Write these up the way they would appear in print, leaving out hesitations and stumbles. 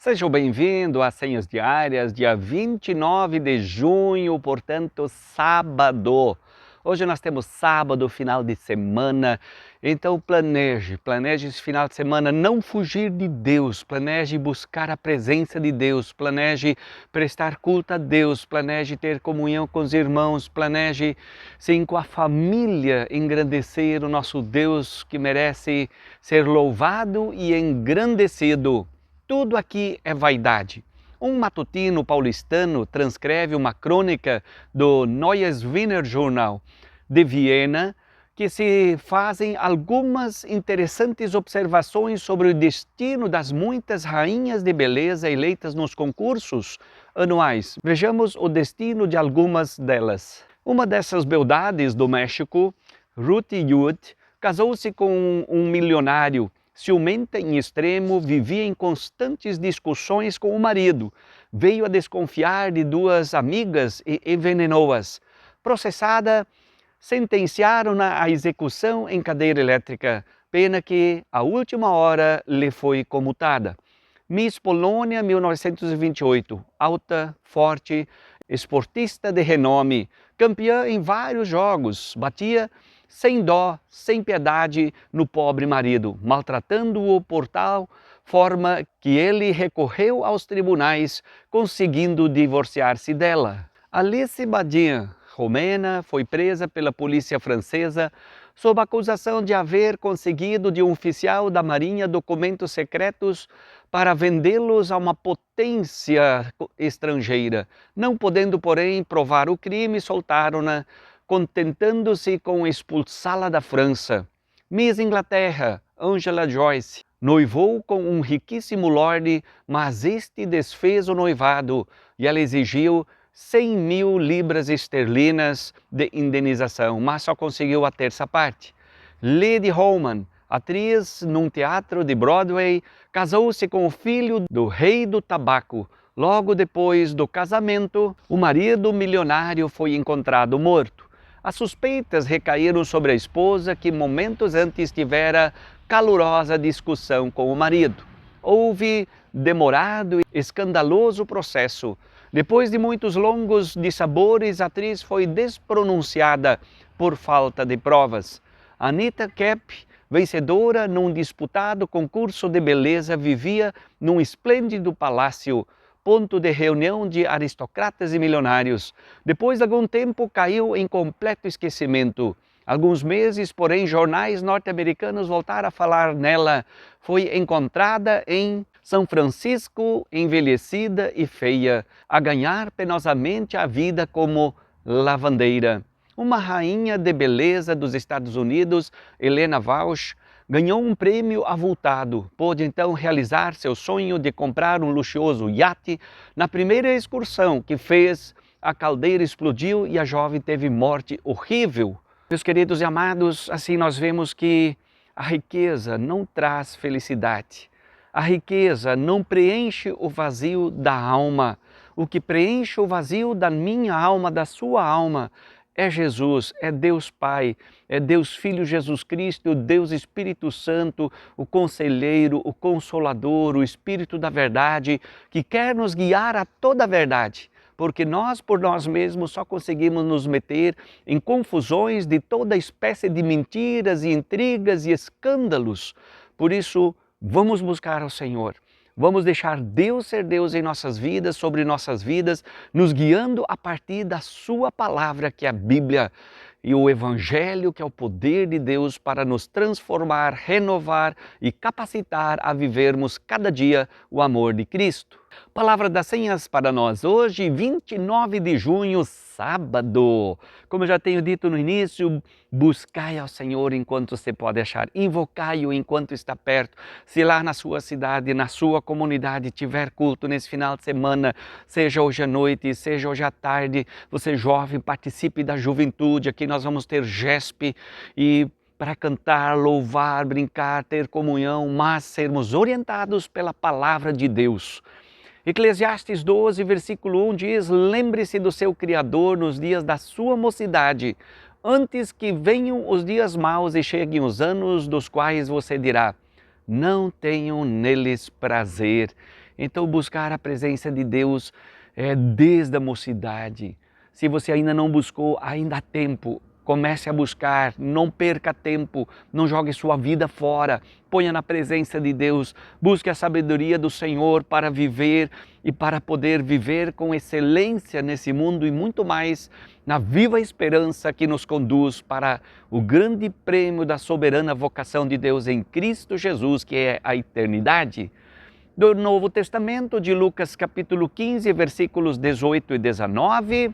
Sejam bem-vindos às Senhas Diárias, dia 29 de junho, portanto, sábado. Hoje nós temos sábado, final de semana, então planeje esse final de semana não fugir de Deus, planeje buscar a presença de Deus, planeje prestar culto a Deus, planeje ter comunhão com os irmãos, planeje, sim, com a família, engrandecer o nosso Deus que merece ser louvado e engrandecido. Tudo aqui é vaidade. Um matutino paulistano transcreve uma crônica do Neues Wiener Journal de Viena, que se fazem algumas interessantes observações sobre o destino das muitas rainhas de beleza eleitas nos concursos anuais. Vejamos o destino de algumas delas. Uma dessas beldades do México, Ruth Youde, casou-se com um milionário. Ciumenta em extremo, vivia em constantes discussões com o marido. Veio a desconfiar de duas amigas e envenenou-as. Processada, sentenciaram-na à execução em cadeira elétrica, pena que, à última hora, lhe foi comutada. Miss Polônia 1928, alta, forte, esportista de renome, campeã em vários jogos, batia sem dó, sem piedade no pobre marido, maltratando-o por tal forma que ele recorreu aos tribunais, conseguindo divorciar-se dela. Alice Badin, romena, foi presa pela polícia francesa sob a acusação de haver conseguido de um oficial da Marinha documentos secretos para vendê-los a uma potência estrangeira. Não podendo, porém, provar o crime, soltaram-na, contentando-se com expulsá-la da França. Miss Inglaterra, Angela Joyce, noivou com um riquíssimo lorde, mas este desfez o noivado e ela exigiu 100.000 libras esterlinas de indenização, mas só conseguiu a terça parte. Lady Holman, atriz num teatro de Broadway, casou-se com o filho do rei do tabaco. Logo depois do casamento, o marido milionário foi encontrado morto. As suspeitas recaíram sobre a esposa, que momentos antes tivera calorosa discussão com o marido. Houve demorado e escandaloso processo. Depois de muitos longos dissabores, a atriz foi despronunciada por falta de provas. Anita Kepp, vencedora num disputado concurso de beleza, vivia num esplêndido palácio, ponto de reunião de aristocratas e milionários. Depois de algum tempo, caiu em completo esquecimento. Alguns meses, porém, jornais norte-americanos voltaram a falar nela. Foi encontrada em São Francisco, envelhecida e feia, a ganhar penosamente a vida como lavandeira. Uma rainha de beleza dos Estados Unidos, Helena Walsh, ganhou um prêmio avultado. Pôde então realizar seu sonho de comprar um luxuoso iate. Na primeira excursão que fez, a caldeira explodiu e a jovem teve morte horrível. Meus queridos e amados, assim nós vemos que a riqueza não traz felicidade. A riqueza não preenche o vazio da alma. O que preenche o vazio da minha alma, da sua alma, é Jesus, é Deus Pai, é Deus Filho Jesus Cristo, o Deus Espírito Santo, o Conselheiro, o Consolador, o Espírito da Verdade, que quer nos guiar a toda a verdade, porque nós, por nós mesmos, só conseguimos nos meter em confusões de toda espécie de mentiras e intrigas e escândalos. Por isso, vamos buscar ao Senhor. Vamos deixar Deus ser Deus em nossas vidas, sobre nossas vidas, nos guiando a partir da sua palavra, que é a Bíblia, e o Evangelho, que é o poder de Deus para nos transformar, renovar e capacitar a vivermos cada dia o amor de Cristo. Palavra das senhas para nós hoje, 29 de junho, sábado. Como eu já tenho dito no início, buscai ao Senhor enquanto você pode achar, invocai-o enquanto está perto. Se lá na sua cidade, na sua comunidade tiver culto nesse final de semana, seja hoje à noite, seja hoje à tarde, você jovem, participe da juventude. Aqui nós vamos ter GESP e para cantar, louvar, brincar, ter comunhão, mas sermos orientados pela palavra de Deus. Eclesiastes 12, versículo 1 diz: lembre-se do seu Criador nos dias da sua mocidade, antes que venham os dias maus e cheguem os anos dos quais você dirá, não tenho neles prazer. Então buscar a presença de Deus desde a mocidade. Se você ainda não buscou, ainda há tempo. Comece a buscar, não perca tempo, não jogue sua vida fora, ponha na presença de Deus, busque a sabedoria do Senhor para viver e para poder viver com excelência nesse mundo e muito mais na viva esperança que nos conduz para o grande prêmio da soberana vocação de Deus em Cristo Jesus, que é a eternidade. Do Novo Testamento, de Lucas capítulo 15, versículos 18 e 19,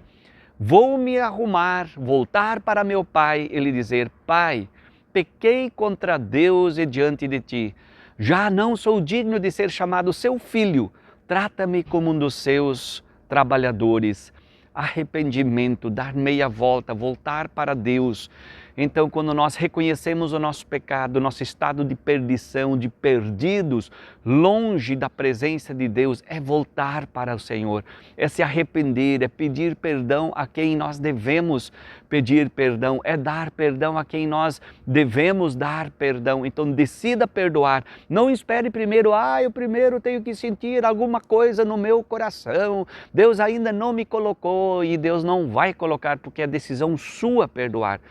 vou me arrumar, voltar para meu pai, ele dizer, Pai, pequei contra Deus e diante de ti, já não sou digno de ser chamado seu filho, trata-me como um dos seus trabalhadores. Arrependimento, dar meia volta, voltar para Deus. Então, quando nós reconhecemos o nosso pecado, nosso estado de perdição, de perdidos, longe da presença de Deus, é voltar para o Senhor, é se arrepender, é pedir perdão a quem nós devemos pedir perdão, é dar perdão a quem nós devemos dar perdão. Então, decida perdoar. Não espere primeiro, eu primeiro tenho que sentir alguma coisa no meu coração, Deus ainda não me colocou e Deus não vai colocar, porque é decisão sua perdoar.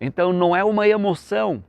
Então não é uma emoção,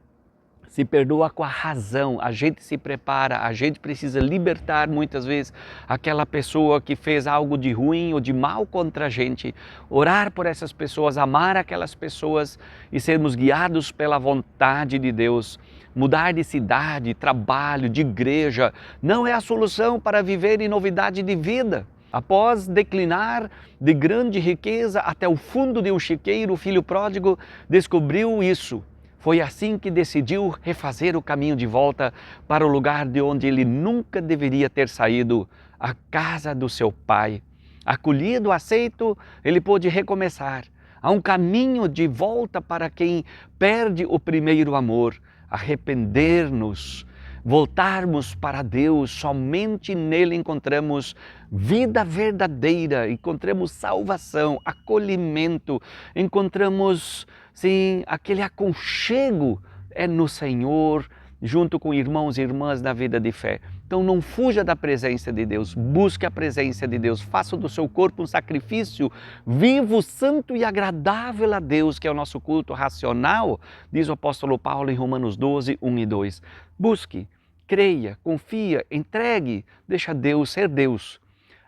se perdoa com a razão, a gente se prepara, a gente precisa libertar muitas vezes aquela pessoa que fez algo de ruim ou de mal contra a gente, orar por essas pessoas, amar aquelas pessoas e sermos guiados pela vontade de Deus. Mudar de cidade, trabalho, de igreja, não é a solução para viver em novidade de vida. Após declinar de grande riqueza até o fundo de um chiqueiro, o filho pródigo descobriu isso. Foi assim que decidiu refazer o caminho de volta para o lugar de onde ele nunca deveria ter saído, a casa do seu pai. Acolhido, aceito, ele pôde recomeçar. Há um caminho de volta para quem perde o primeiro amor, arrepender-nos, voltarmos para Deus, somente nele encontramos vida verdadeira, encontramos salvação, acolhimento, encontramos, sim, aquele aconchego no Senhor, junto com irmãos e irmãs da vida de fé. Então não fuja da presença de Deus, busque a presença de Deus, faça do seu corpo um sacrifício vivo, santo e agradável a Deus, que é o nosso culto racional, diz o apóstolo Paulo em Romanos 12, 1 e 2. Busque, creia, confia, entregue, deixa Deus ser Deus.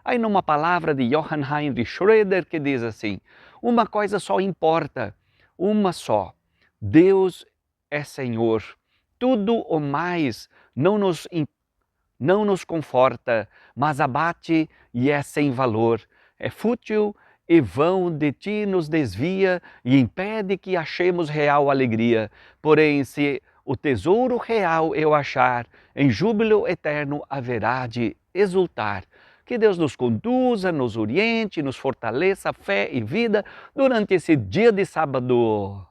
Aí numa palavra de Johann Heinrich Schröder que diz assim, uma coisa só importa, uma só, Deus é Senhor. Tudo o mais não nos conforta, mas abate e é sem valor. É fútil e vão de ti nos desvia e impede que achemos real alegria. Porém, se o tesouro real eu achar, em júbilo eterno haverá de exultar. Que Deus nos conduza, nos oriente, nos fortaleça fé e vida durante esse dia de sábado.